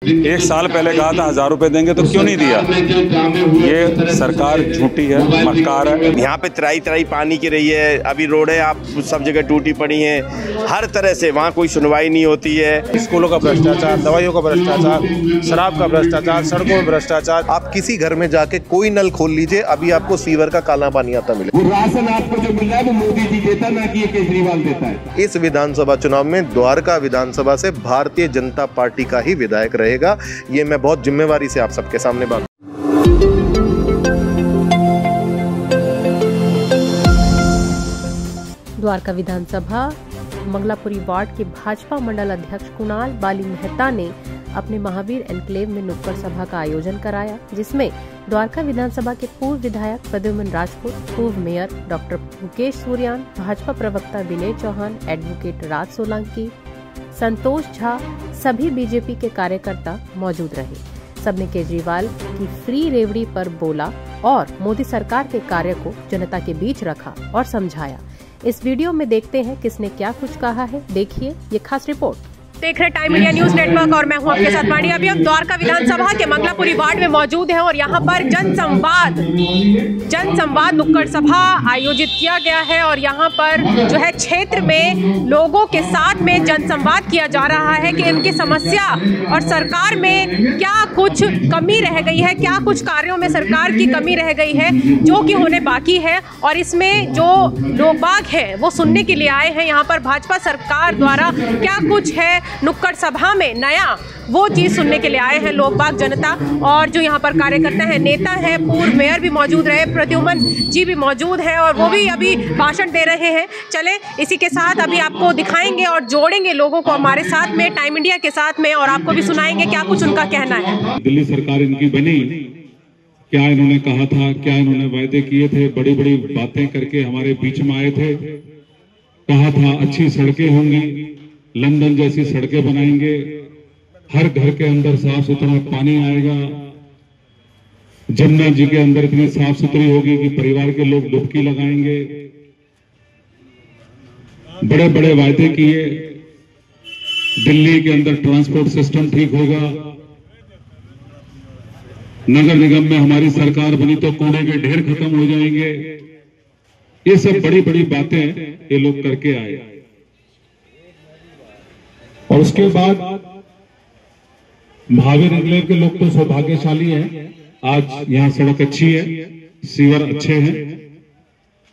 1 साल पहले कहा था 1000 रुपए देंगे तो क्यों नहीं दिया? ये सरकार झूठी है, मक्कार है। यहाँ पे तराई तराई पानी की रही है, अभी रोडें आप सब जगह टूटी पड़ी हैं, हर तरह से वहाँ कोई सुनवाई नहीं होती है। स्कूलों का भ्रष्टाचार, दवाइयों का भ्रष्टाचार, शराब का भ्रष्टाचार, सड़कों में भ्रष्टाचार। आप किसी घर में जाके कोई नल खोल लीजिए, अभी आपको सीवर का काला पानी आता मिले। वो राशन आपको जो मिल रहा है वो मोदी जी देता, ना कि ये केजरीवाल देता है। इस विधानसभा चुनाव में द्वारका विधानसभा से भारतीय जनता पार्टी का ही विधायक रहेगा। ये मैं बहुत जिम्मेवारी से आप सबके सामने बात। द्वारका विधानसभा मंगलापुरी वार्ड के भाजपा मंडल अध्यक्ष कुणाल बाली मेहता ने अपने महावीर एनक्लेव में नुक्कड़ सभा का आयोजन कराया, जिसमें द्वारका विधानसभा के पूर्व विधायक प्रद्युम्न राजपूत, पूर्व मेयर डॉक्टर मुकेश सूर्यान, भाजपा प्रवक्ता विनय चौहान, एडवोकेट राज सोलंकी, संतोष झा, सभी बीजेपी के कार्यकर्ता मौजूद रहे। सबने केजरीवाल की फ्री रेवड़ी पर बोला और मोदी सरकार के कार्य को जनता के बीच रखा और समझाया। इस वीडियो में देखते हैं किसने क्या कुछ कहा है। देखिए ये खास रिपोर्ट। देख रहे टाइम इंडिया न्यूज नेटवर्क और मैं हूं आपके साथ वाणी। अभी हम द्वारका विधानसभा के मंगलापुरी वार्ड में मौजूद हैं और यहां पर जनसंवाद नुक्कड़ सभा आयोजित किया गया है और यहां पर जो है क्षेत्र में लोगों के साथ में जनसंवाद किया जा रहा है कि इनकी समस्या और सरकार में क्या कुछ कमी रह गई है, क्या कुछ कार्यों में सरकार की कमी रह गई है जो कि होने बाकी है। और इसमें जो लोग बाग हैं वो सुनने के लिए आए हैं यहाँ पर भाजपा सरकार द्वारा क्या कुछ है नुक्कड़ सभा में नया, वो चीज सुनने के लिए आए हैं लोग बाग जनता। और जो यहाँ पर कार्यकर्ता हैं, नेता हैं, पूर्व मेयर भी मौजूद रहे, प्रद्युम्न जी भी मौजूद हैं और वो भी अभी भाषण दे रहे हैं। चले इसी के साथ अभी आपको दिखाएंगे और जोड़ेंगे लोगों को हमारे साथ में, टाइम इंडिया के साथ में, और आपको भी सुनाएंगे क्या कुछ उनका कहना है। दिल्ली सरकार इनकी बनी, क्या इन्होंने कहा था, क्या इन्होंने वायदे किए थे, बड़ी बड़ी बातें करके हमारे बीच में आए थे। कहा था अच्छी सड़कें होंगी, लंदन जैसी सड़कें बनाएंगे, हर घर के अंदर साफ सुथरा पानी आएगा, जमुना जी के अंदर इतनी साफ सुथरी होगी कि परिवार के लोग डुबकी लगाएंगे। बड़े बड़े वायदे किए, दिल्ली के अंदर ट्रांसपोर्ट सिस्टम ठीक होगा, नगर निगम में हमारी सरकार बनी तो कूड़े के ढेर खत्म हो जाएंगे। ये सब बड़ी बड़ी बातें ये लोग करके आए। और उसके बाद महावीर एनक्लेव के लोग तो सौभाग्यशाली हैं, आज यहां सड़क अच्छी है, सीवर अच्छे हैं,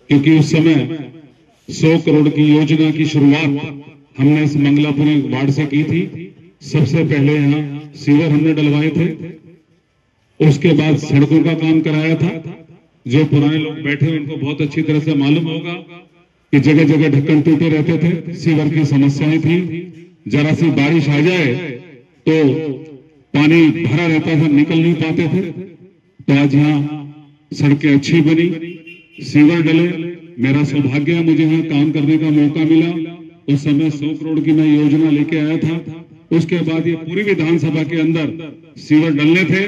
क्योंकि उस समय 100 करोड़ की योजना की शुरुआत हमने इस मंगलापुरी वार्ड से की थी। सबसे पहले यहां सीवर हमने डलवाए थे, उसके बाद सड़कों का काम कराया था। जो पुराने लोग बैठे उनको बहुत अच्छी तरह से मालूम होगा कि जगह जगह ढक्कन टूटे रहते थे, सीवर की समस्याएं थी। जरा सी बारिश आ जाए तो पानी भरा रहता था, निकल नहीं पाते थे। तो आज यहाँ सड़कें अच्छी बनी, सीवर डले। मेरा सौभाग्य है, मुझे यहाँ काम करने का मौका मिला। उस समय 100 करोड़ की मैं योजना लेके आया था। उसके बाद ये पूरी विधानसभा के अंदर सीवर डलने थे,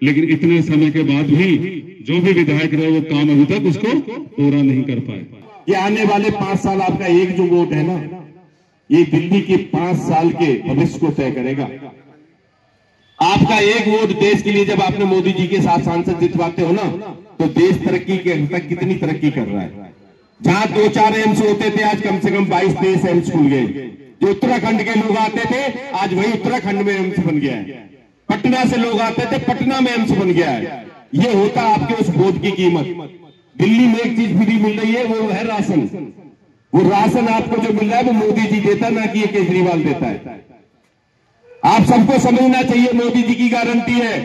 लेकिन इतने समय के बाद भी जो भी विधायक रहे वो काम अभी तक उसको पूरा नहीं कर पाए। ये आने वाले 5 साल आपका एक जो वोट है ना, ये दिल्ली के 5 साल के भविष्य को तय करेगा। आपका एक वोट देश के लिए जब आपने मोदी जी के साथ सांसद जितवाते हो ना, तो देश तरक्की के हद तक कितनी तरक्की कर रहा है। जहां 2-4 एम्स होते थे, आज कम से कम 22-23 एम्स खुल गए। जो उत्तराखंड के लोग आते थे, आज वही उत्तराखंड में एम्स बन गया है। पटना से लोग आते थे, पटना में एम्स बन गया है। ये होता आपके उस वोट की कीमत। दिल्ली में एक चीज फ्री मिल रही है, वो है राशन। वो राशन आपको जो मिल रहा है वो मोदी जी देता, ना कि ये केजरीवाल देता है। आप सबको समझना चाहिए, मोदी जी की गारंटी है।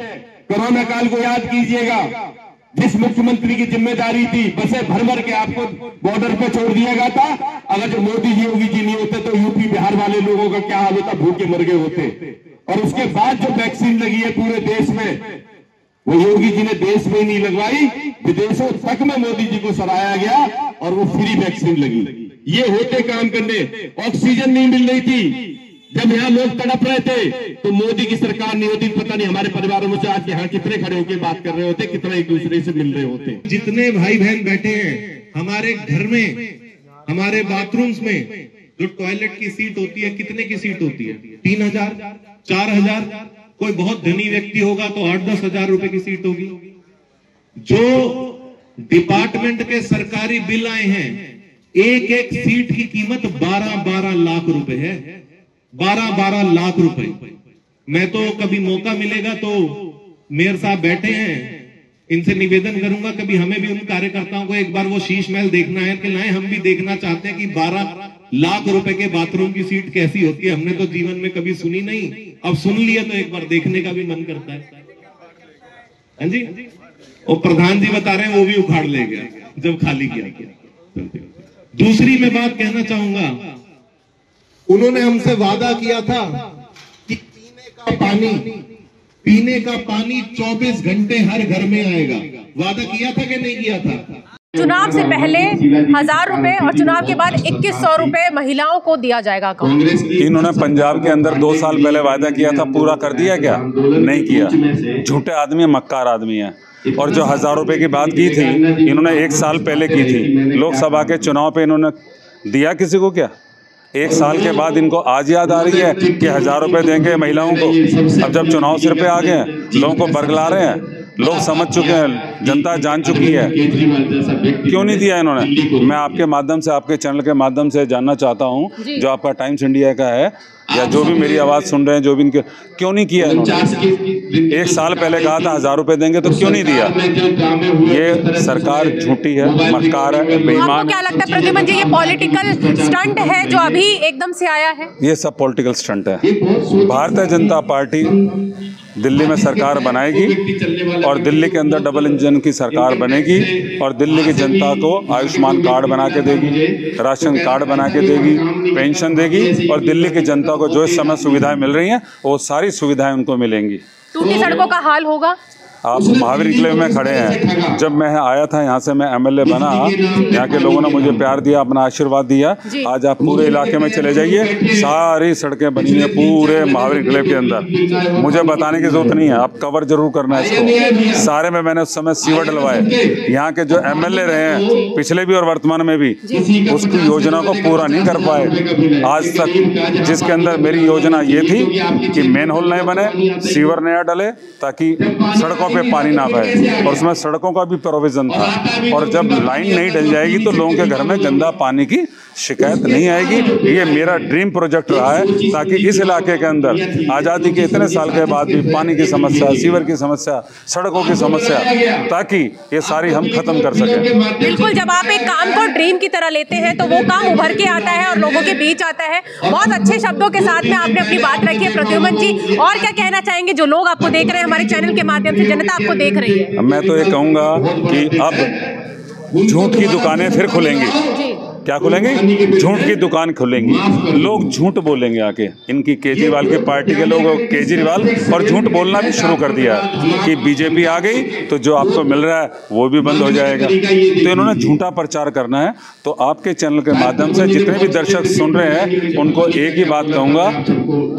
कोरोना काल को याद कीजिएगा, जिस मुख्यमंत्री की जिम्मेदारी थी, बसें भर भर के आपको बॉर्डर पे छोड़ दिया गया था। अगर जो मोदी जी योगी जी नहीं होते तो यूपी बिहार वाले लोगों का क्या हाल होता, भूखे मर गए होते। और उसके बाद जो वैक्सीन लगी है पूरे देश में, वो योगी जी ने देश में ही नहीं लगवाई, विदेशों तक में मोदी जी को सराहाया गया और वो फ्री वैक्सीन लगी। ये होते काम करने, ऑक्सीजन नहीं मिल रही थी। जब यहाँ लोग तड़प रहे थे तो मोदी की सरकार नहीं होती, पता नहीं हमारे परिवारों में से आज यहाँ कितने खड़े होकर बात कर रहे होते, कितना एक दूसरे से मिल रहे होते। जितने भाई बहन बैठे हैं हमारे घर में, हमारे बाथरूम्स में जो टॉयलेट की सीट होती है, कितने की सीट होती है? 3000, 4000, कोई बहुत धनी व्यक्ति होगा तो 8-10 हजार रुपए की सीट होगी। जो डिपार्टमेंट के सरकारी बिल आए हैं, एक एक सीट की कीमत 12-12 लाख रुपए है। 12-12 लाख रुपए। मैं तो कभी मौका मिलेगा तो मेयर साहब बैठे हैं, इनसे निवेदन करूंगा कभी हमें भी उन कार्यकर्ताओं को एक बार वो शीश महल देखना है कि लाए, हम भी देखना चाहते हैं कि 12 लाख रुपए के बाथरूम की सीट कैसी होती है। हमने तो जीवन में कभी सुनी नहीं, अब सुन लिया तो एक बार देखने का भी मन करता है। हाँ जी, वो प्रधान जी बता रहे हैं वो भी उखाड़ ले गया जब खाली किया। दूसरी मैं बात कहना चाहूंगा, उन्होंने हमसे वादा किया था कि पीने का पानी 24 घंटे हर घर में आएगा। वादा किया था कि नहीं किया था? चुनाव से पहले 1000 रुपए और चुनाव के बाद 2100 रुपए महिलाओं को दिया जाएगा अकाउंट। इन्होंने पंजाब के अंदर 2 साल पहले वादा किया था, पूरा कर दिया क्या? नहीं किया। झूठे आदमी, मक्कार आदमी है। और जो 1000 रुपए की बात की थी, इन्होंने 1 साल पहले की थी। लोकसभा के चुनाव पे इन्होंने दिया किसी को क्या? 1 साल के बाद इनको आज याद आ रही है कि 1000 रुपए देंगे महिलाओं को। अब जब चुनाव सिर पे आ गए हैं, लोगों को बरगला रहे हैं, लोग समझ चुके हैं, जनता जान चुकी है, क्यों नहीं दिया इन्होंने। मैं आपके माध्यम से, आपके चैनल के माध्यम से जानना चाहता हूं, जो आपका टाइम्स इंडिया का है या जो भी मेरी आवाज़ सुन रहे हैं, जो भी इनके, क्यों नहीं किया इन्होंने? 1 साल पहले कहा था 1000 रुपए देंगे, तो क्यों नहीं दिया? ये सरकार झूठी है, मक्कार है, बेईमान। आपको क्या लगता है प्रद्युमन जी, ये पॉलिटिकल स्टंट है जो अभी एकदम से आया है? ये सब पॉलिटिकल स्टंट है। भारतीय जनता पार्टी दिल्ली में सरकार बनाएगी और दिल्ली के अंदर डबल इंजन की सरकार बनेगी और दिल्ली की जनता को आयुष्मान कार्ड बना के देगी, राशन कार्ड बना के देगी, पेंशन देगी और दिल्ली की जनता को जो इस समय सुविधाएं मिल रही हैं वो सारी सुविधाएं उनको मिलेंगी। टूटी सड़कों का हाल होगा? आप महावीर एन्क्लेव में खड़े हैं। जब मैं आया था यहाँ से, मैं एमएलए बना, यहाँ के लोगों ने मुझे प्यार दिया, अपना आशीर्वाद दिया। आज आप पूरे इलाके में चले जाइए, सारी सड़कें बनी हैं पूरे महावीर एन्क्लेव के अंदर। मुझे बताने की जरूरत नहीं है, आप कवर जरूर करना है इसको। सारे में मैंने उस समय सीवर डलवाए। यहाँ के जो एमएलए रहे हैं पिछले भी और वर्तमान में भी, उसकी योजना को पूरा नहीं कर पाए आज तक, जिसके अंदर मेरी योजना ये थी कि मेन होल नहीं बने, सीवर नया डले ताकि सड़कों पे पानी ना बहे, और उसमें सड़कों का भी प्रोविजन था। और जब लाइन नहीं डल जाएगी तो लोगों के घर में गंदा पानी की शिकायत नहीं आएगी। ये मेरा ड्रीम प्रोजेक्ट रहा है, ताकि इस इलाके के अंदर आज़ादी के इतने साल के बाद भी पानी की समस्या, सीवर की समस्या, सड़कों की समस्या, ताकि ये सारी हम खत्म कर सकें। बिल्कुल, जब आप एक काम को ड्रीम की तरह लेते हैं तो वो काम उभर के आता है और लोगों के बीच आता है। बहुत अच्छे शब्दों के साथ में आपने अपनी बात रखी है प्रद्युमन जी। और क्या कहना चाहेंगे जो लोग आपको देख रहे हैं, हमारे चैनल के माध्यम से जनता आपको देख रही है? मैं तो ये कहूँगा कि अब झूठ की दुकानें फिर खुलेंगी। क्या खुलेंगी? झूठ की दुकान खुलेंगी। लोग झूठ बोलेंगे आके। इनकी केजरीवाल की पार्टी के लोग केजरीवाल और झूठ बोलना भी शुरू कर दिया कि बीजेपी आ गई तो जो आपको मिल रहा है वो भी बंद हो जाएगा। तो इन्होंने झूठा प्रचार करना है। तो आपके चैनल के माध्यम से जितने भी दर्शक सुन रहे हैं उनको एक ही बात कहूँगा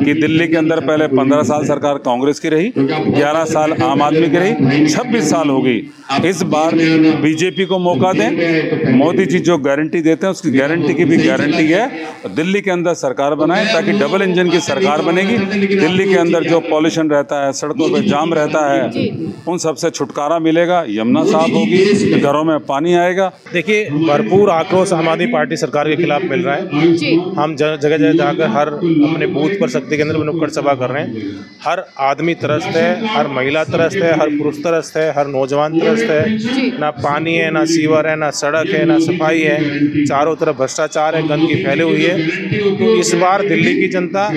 कि दिल्ली के अंदर पहले 15 साल सरकार कांग्रेस की रही, 11 साल आम आदमी की रही, 26 साल हो गई। इस बार बीजेपी को मौका दें। मोदी जी जो गारंटी देते हैं उसकी गारंटी की भी गारंटी है। दिल्ली के अंदर सरकार बनाए ताकि डबल इंजन की सरकार बनेगी। दिल्ली के अंदर जो पॉल्यूशन रहता है, सड़कों पे जाम रहता है, उन सब से छुटकारा मिलेगा, यमुना साफ होगी, घरों में पानी आएगा। देखिए, भरपूर आक्रोश आम आदमी पार्टी सरकार के खिलाफ मिल रहा है। हम जगह जगह जाकर हर अपने बूथ पर शक्ति केंद्र में नुक्कड़ सभा कर रहे हैं। हर आदमी त्रस्त है, हर महिला त्रस्त है, हर पुरुष त्रस्त है, हर नौजवान त्रस्त है। ना पानी है, ना सीवर है, ना सड़क है, ना सफाई है। चारों तरफ भ्रष्टाचार है, गंदगी फैली हुई है। तो इस बार दिल्ली की जनता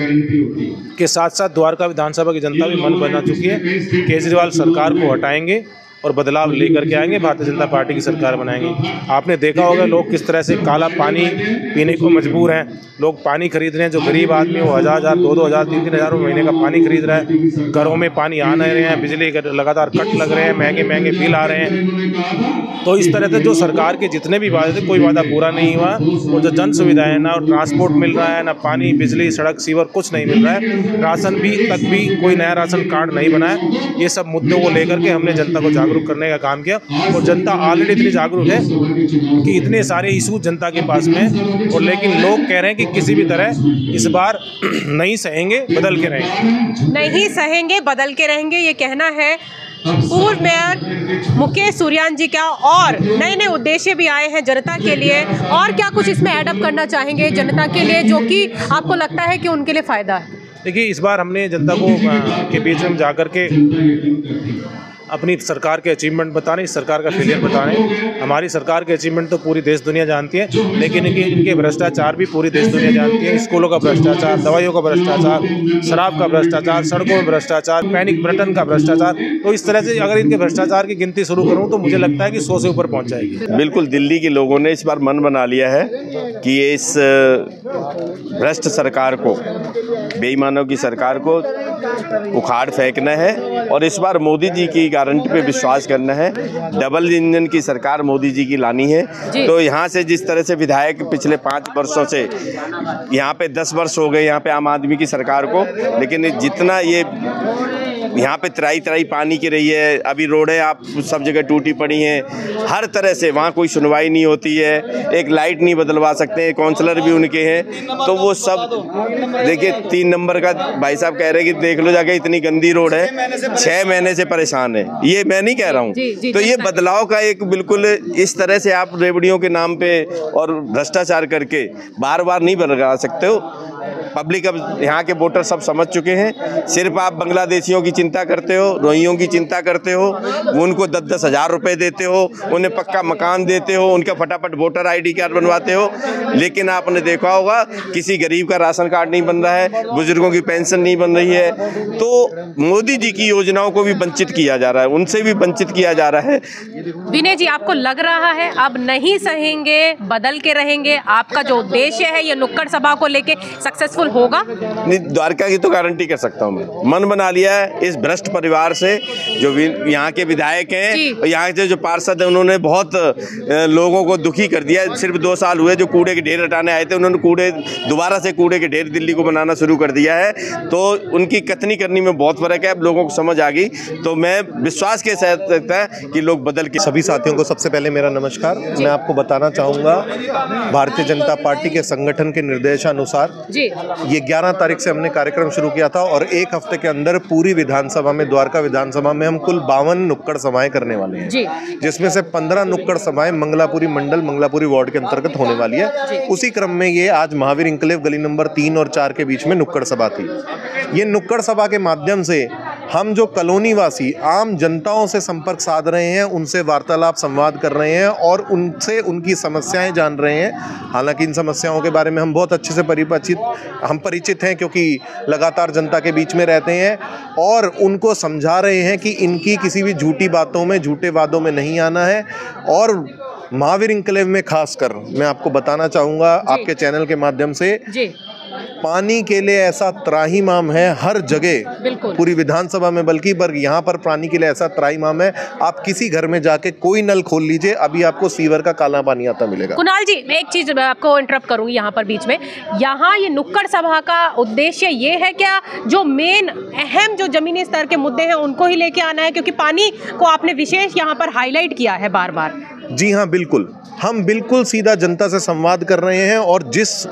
के साथ साथ द्वारका विधानसभा की जनता भी मन बना चुकी है। केजरीवाल सरकार को हटाएंगे और बदलाव लेकर के आएंगे, भारतीय जनता पार्टी की सरकार बनाएंगे। आपने देखा होगा लोग किस तरह से काला पानी पीने को मजबूर हैं। लोग पानी खरीद रहे हैं, जो गरीब आदमी वो 1000, 2,000, 3,000 महीने का पानी खरीद रहा है। घरों में पानी आ नहीं रहे हैं, बिजली के लगातार कट लग रहे हैं, महंगे महंगे बिल आ रहे हैं। तो इस तरह से जो सरकार के जितने भी वादे थे, कोई वादा पूरा नहीं हुआ। और जो जन सुविधाएं, ना ट्रांसपोर्ट मिल रहा है, ना पानी, बिजली, सड़क, सीवर कुछ नहीं मिल रहा है। राशन भी तक भी कोई नया राशन कार्ड नहीं बना है। ये सब मुद्दों को लेकर के हमने जनता को जागरूक करने का काम किया और जनता ऑलरेडी इतनी जागरूक है कि इतने सारे इशू जनता के पास में है और लेकिन लोग कह रहे हैं कि किसी भी तरह इस बार नहीं सहेंगे, बदल के रहेंगे। नहीं सहेंगे, बदल के रहेंगे, ये कहना है पूर्व मेयर मुकेश सूर्यान जी का। और नए नए उद्देश्य भी आए हैं जनता के लिए, और क्या कुछ इसमें एडअप करना चाहेंगे जनता के लिए जो कि आपको लगता है कि उनके लिए फ़ायदा है? देखिए, इस बार हमने जनता को के बीच में जाकर के अपनी सरकार के अचीवमेंट बताने, इस सरकार का फेलियर बताने। हमारी सरकार के अचीवमेंट तो पूरी देश दुनिया जानती है, लेकिन इनके भ्रष्टाचार भी पूरी देश दुनिया जानती है। स्कूलों का भ्रष्टाचार, दवाइयों का भ्रष्टाचार, शराब का भ्रष्टाचार, सड़कों में भ्रष्टाचार, पैनिक बटन का भ्रष्टाचार। तो इस तरह से अगर इनके भ्रष्टाचार की गिनती शुरू करूँ तो मुझे लगता है कि 100 से ऊपर पहुँच जाएगी। बिल्कुल, दिल्ली के लोगों ने इस बार मन बना लिया है कि इस भ्रष्ट सरकार को, बेईमानों की सरकार को उखाड़ फेंकना है और इस बार मोदी जी की गारंटी पे विश्वास करना है। डबल इंजन की सरकार मोदी जी की लानी है। तो यहाँ से जिस तरह से विधायक पिछले 5 वर्षों से, यहाँ पे 10 वर्ष हो गए यहाँ पे आम आदमी की सरकार को, लेकिन जितना ये यहाँ पे तराई पानी की रही है, अभी रोडें आप सब जगह टूटी पड़ी हैं, हर तरह से वहाँ कोई सुनवाई नहीं होती है, एक लाइट नहीं बदलवा सकते, काउंसलर भी उनके हैं। तो वो सब देखिए, 3 नंबर का भाई साहब कह रहे हैं कि देख लो जाके इतनी गंदी रोड है, 6 महीने से परेशान है। ये मैं नहीं कह रहा हूँ। तो ये बदलाव का एक बिल्कुल इस तरह से आप रेवड़ियों के नाम पे और भ्रष्टाचार करके बार बार नहीं बदला सकते हो। पब्लिक अब यहाँ के वोटर सब समझ चुके हैं। सिर्फ आप बांग्लादेशियों की चिंता करते हो, रोहिंग्यों की चिंता करते हो, उनको 10-10 हज़ार रुपये देते हो, उन्हें पक्का मकान देते हो, उनका फटाफट वोटर ID कार्ड बनवाते हो। लेकिन आपने देखा होगा किसी गरीब का राशन कार्ड नहीं बन रहा है, बुजुर्गों की पेंशन नहीं बन रही है। तो मोदी जी की योजनाओं को भी वंचित किया जा रहा है, उनसे भी वंचित किया जा रहा है। विनय जी, आपको लग रहा है अब नहीं सहेंगे, बदल के रहेंगे, आपका जो उद्देश्य है ये नुक्कड़ सभा को लेके सक्सेसफुल होगा? नहीं, द्वारका की तो गारंटी कर सकता हूँ मैं। मन बना लिया है इस भ्रष्ट परिवार से, जो यहाँ के विधायक हैं और यहाँ के जो पार्षद हैं, उन्होंने बहुत लोगों को दुखी कर दिया। सिर्फ 2 साल हुए जो कूड़े के ढेर हटाने आए थे, उन्होंने दोबारा से कूड़े के ढेर दिल्ली को बनाना शुरू कर दिया है। तो उनकी कथनी करनी में बहुत फर्क है। अब लोगों को समझ आ गई, तो मैं विश्वास के साथ रखता है कि लोग बदल के। सभी साथियों को सबसे पहले मेरा नमस्कार। मैं आपको बताना चाहूँगा, भारतीय जनता पार्टी के संगठन के निर्देशानुसार ये 11 तारीख से हमने कार्यक्रम शुरू किया था और 1 हफ्ते के अंदर पूरी विधानसभा में, द्वारका विधानसभा में हम कुल 52 नुक्कड़ सभाएं करने वाले हैं, जिसमें से 15 नुक्कड़ सभाएं मंगलापुरी मंडल, मंगलापुरी वार्ड के अंतर्गत होने वाली है। उसी क्रम में ये आज महावीर इंक्लेव गली नंबर 3 और 4 के बीच में नुक्कड़ सभा थी। ये नुक्कड़ सभा के माध्यम से हम जो कॉलोनी वासी आम जनताओं से संपर्क साध रहे हैं, उनसे वार्तालाप संवाद कर रहे हैं और उनसे उनकी समस्याएं जान रहे हैं। हालांकि इन समस्याओं के बारे में हम बहुत अच्छे से परिचित हैं, क्योंकि लगातार जनता के बीच में रहते हैं और उनको समझा रहे हैं कि इनकी किसी भी झूठी बातों में, झूठे वादों में नहीं आना है। और महावीर इंक्लेव में खासकर मैं आपको बताना चाहूँगा आपके चैनल के माध्यम से, पानी के लिए ऐसा त्राहिमाम है हर जगह, पूरी विधानसभा में, बल्कि पर यहाँ पर पानी के लिए ऐसा त्राहिमाम है, आप किसी घर में जाके कोई नल खोल लीजिए, अभी आपको सीवर का काला पानी आता मिलेगा। कुणाल जी, मैं एक चीज आपको इंटरप्ट करूंगी यहाँ पर बीच में। यहाँ ये नुक्कड़ सभा का उद्देश्य ये है क्या, जो मेन अहम जो जमीनी स्तर के मुद्दे हैं उनको ही लेके आना है? क्योंकि पानी को आपने विशेष यहाँ पर हाईलाइट किया है बार बार। जी हाँ, बिल्कुल, हम बिल्कुल सीधा जनता से संवाद कर रहे हैं और जिस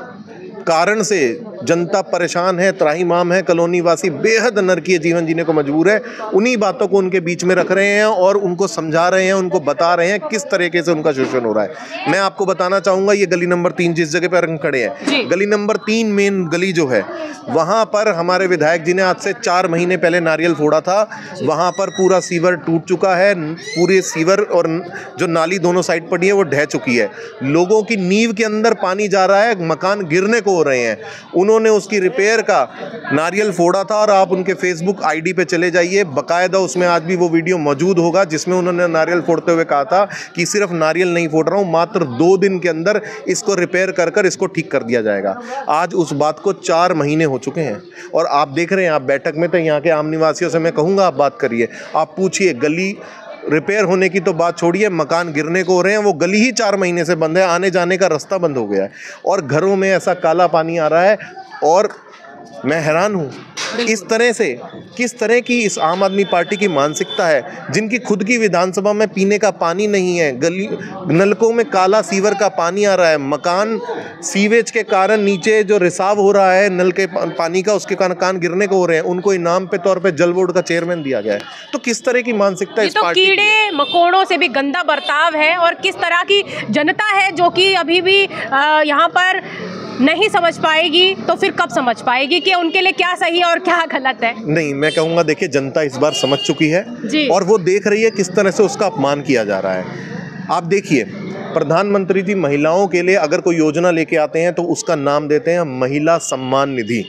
कारण से जनता परेशान है, त्राहिमाम है, कॉलोनी वासी बेहद नरकीय जीवन जीने को मजबूर है, उन्हीं बातों को उनके बीच में रख रहे हैं और उनको समझा रहे हैं, उनको बता रहे हैं किस तरीके से उनका शोषण हो रहा है। मैं आपको बताना चाहूँगा, ये गली नंबर 3 जिस जगह पर हम खड़े हैं, गली नंबर 3 मेन गली जो है, वहाँ पर हमारे विधायक जी ने आज से 4 महीने पहले नारियल फोड़ा था। वहाँ पर पूरा सीवर टूट चुका है, पूरे सीवर और जो नाली दोनों साइड पड़ी है वो ढह चुकी है। लोगों की नींव के अंदर पानी जा रहा है, मकान गिरने को हो रहे हैं। उन्होंने उसकी रिपेयर का नारियल फोड़ा था और आप उनके फेसबुक ID पे चले जाइए, बाकायदा उसमें आज भी वो वीडियो मौजूद होगा जिसमें उन्होंने नारियल फोड़ते हुए कहा था कि सिर्फ नारियल नहीं फोड़ रहा हूँ, मात्र 2 दिन के अंदर इसको रिपेयर कर इसको ठीक कर दिया जाएगा। आज उस बात को 4 महीने हो चुके हैं और आप देख रहे हैं, आप बैठक में तो यहाँ के आम निवासियों से मैं कहूँगा आप बात करिए, आप पूछिए, गली रिपेयर होने की तो बात छोड़िए, मकान गिरने को हो रहे हैं। वो गली ही 4 महीने से बंद है, आने जाने का रास्ता बंद हो गया है और घरों में ऐसा काला पानी आ रहा है। और मैं हैरान हूँ इस तरह से किस तरह की इस आम आदमी पार्टी की मानसिकता है, जिनकी खुद की विधानसभा में पीने का पानी नहीं है, गली नलकों में काला सीवर का पानी आ रहा है, मकान सीवेज के कारण नीचे जो रिसाव हो रहा है नल के पानी का, उसके कारण कान गिरने को हो रहे हैं, उनको इनाम पे तौर पे जल बोर्ड का चेयरमैन दिया गया है। तो किस तरह की मानसिकता इस पार्टी की? कीड़े मकोड़ों से भी गंदा बर्ताव है और किस तरह की जनता है जो कि अभी भी यहाँ पर नहीं समझ पाएगी, तो फिर कब समझ पाएगी कि उनके लिए क्या सही है और क्या गलत है? नहीं, मैं कहूँगा देखिए जनता इस बार समझ चुकी है जी। और वो देख रही है किस तरह से उसका अपमान किया जा रहा है। आप देखिए प्रधानमंत्री जी महिलाओं के लिए अगर कोई योजना लेके आते हैं तो उसका नाम देते हैं महिला सम्मान निधि,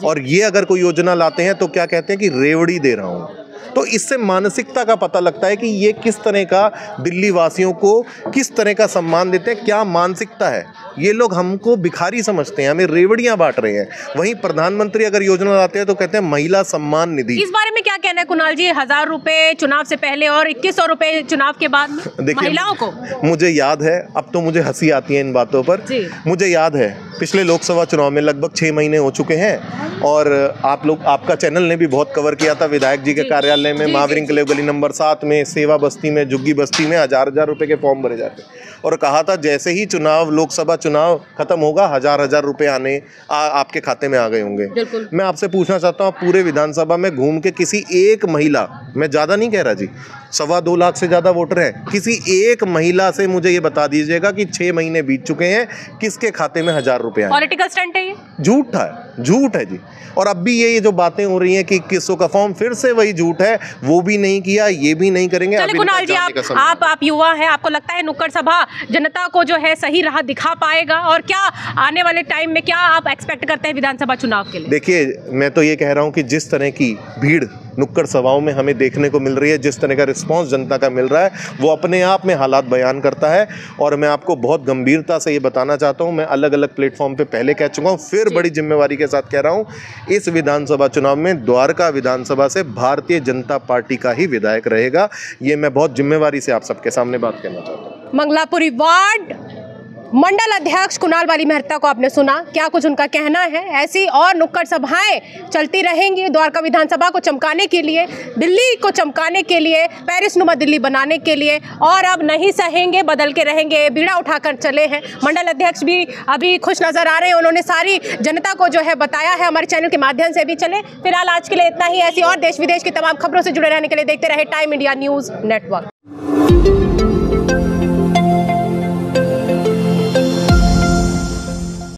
और ये अगर कोई योजना लाते हैं तो क्या कहते हैं कि रेवड़ी दे रहा हूँ। तो इससे मानसिकता का पता लगता है कि ये किस तरह का दिल्ली वासियों को किस तरह का सम्मान देते हैं, क्या मानसिकता है। ये लोग हमको भिखारी समझते हैं, हमें रेवड़ियां बांट रहे हैं। वहीं प्रधानमंत्री अगर योजना लाते हैं तो कहते हैं महिला सम्मान निधि। इस बारे में क्या कहना है कुणाल जी? 1000 रुपए चुनाव से पहले और 2100 रुपए चुनाव के बाद में महिलाओं को? मुझे याद है, अब तो मुझे हंसी आती है इन बातों पर। मुझे याद है पिछले लोकसभा चुनाव में लगभग 6 महीने हो चुके हैं और आप लोग, आपका चैनल ने भी बहुत कवर किया था विधायक जी के कार्यालय में, महावीर एन्क्लेव गली नंबर 7 में, सेवा बस्ती में, झुग्गी बस्ती में 1000 रुपए के फॉर्म भरे जाते और कहा था जैसे ही चुनाव लोकसभा चुनाव खत्म होगा 1000 रुपए आने आपके खाते में आ गए होंगे। मैं आपसे पूछना चाहता हूँ, पूरे विधानसभा में घूम के किसी एक महिला, मैं ज़्यादा नहीं कह रहा जी, 2.25 लाख से ज़्यादा वोटर हैं, किसी एक महिला से मुझे ये बता दीजिएगा कि 6 महीने बीत चुके हैं किसके खाते में 1000 रुपए आए? पॉलिटिकल स्टंट है ये, झूठ है जी। और अब भी ये जो बातें हो रही हैं कि 2100 का फॉर्म, फिर से वही झूठ है, वो भी नहीं किया, ये भी नहीं करेंगे। चलिए कुणाल जी, आप युवा हैं, आपको लगता है नुक्कड़ सभा जनता को जो है सही राह दिखा पाएगा? और क्या आने वाले टाइम में क्या आप एक्सपेक्ट करते हैं विधानसभा चुनाव के लिए? देखिए, मैं तो ये कह रहा हूँ कि जिस तरह की भीड़ नुक्कड़ सभाओं में हमें देखने को मिल रही है, जिस तरह का रिस्पांस जनता का मिल रहा है, वो अपने आप में हालात बयान करता है। और मैं आपको बहुत गंभीरता से ये बताना चाहता हूँ, मैं अलग अलग प्लेटफॉर्म पे पहले कह चुका हूँ, फिर बड़ी जिम्मेवारी के साथ कह रहा हूँ, इस विधानसभा चुनाव में द्वारका विधानसभा से भारतीय जनता पार्टी का ही विधायक रहेगा। ये मैं बहुत जिम्मेवारी से आप सबके सामने बात करना चाहता हूँ। मंगलापुरी वार्ड मंडल अध्यक्ष कुणाल बाली मेहता को आपने सुना, क्या कुछ उनका कहना है। ऐसी और नुक्कड़ सभाएं चलती रहेंगी द्वारका विधानसभा को चमकाने के लिए, दिल्ली को चमकाने के लिए, पेरिस नुमा दिल्ली बनाने के लिए। और अब नहीं सहेंगे, बदल के रहेंगे, बीड़ा उठाकर चले हैं। मंडल अध्यक्ष भी अभी खुश नजर आ रहे हैं, उन्होंने सारी जनता को जो है बताया है हमारे चैनल के माध्यम से भी। चले फिलहाल आज के लिए इतना ही। ऐसी और देश विदेश की तमाम खबरों से जुड़े रहने के लिए देखते रहे टाइम इंडिया न्यूज़ नेटवर्क।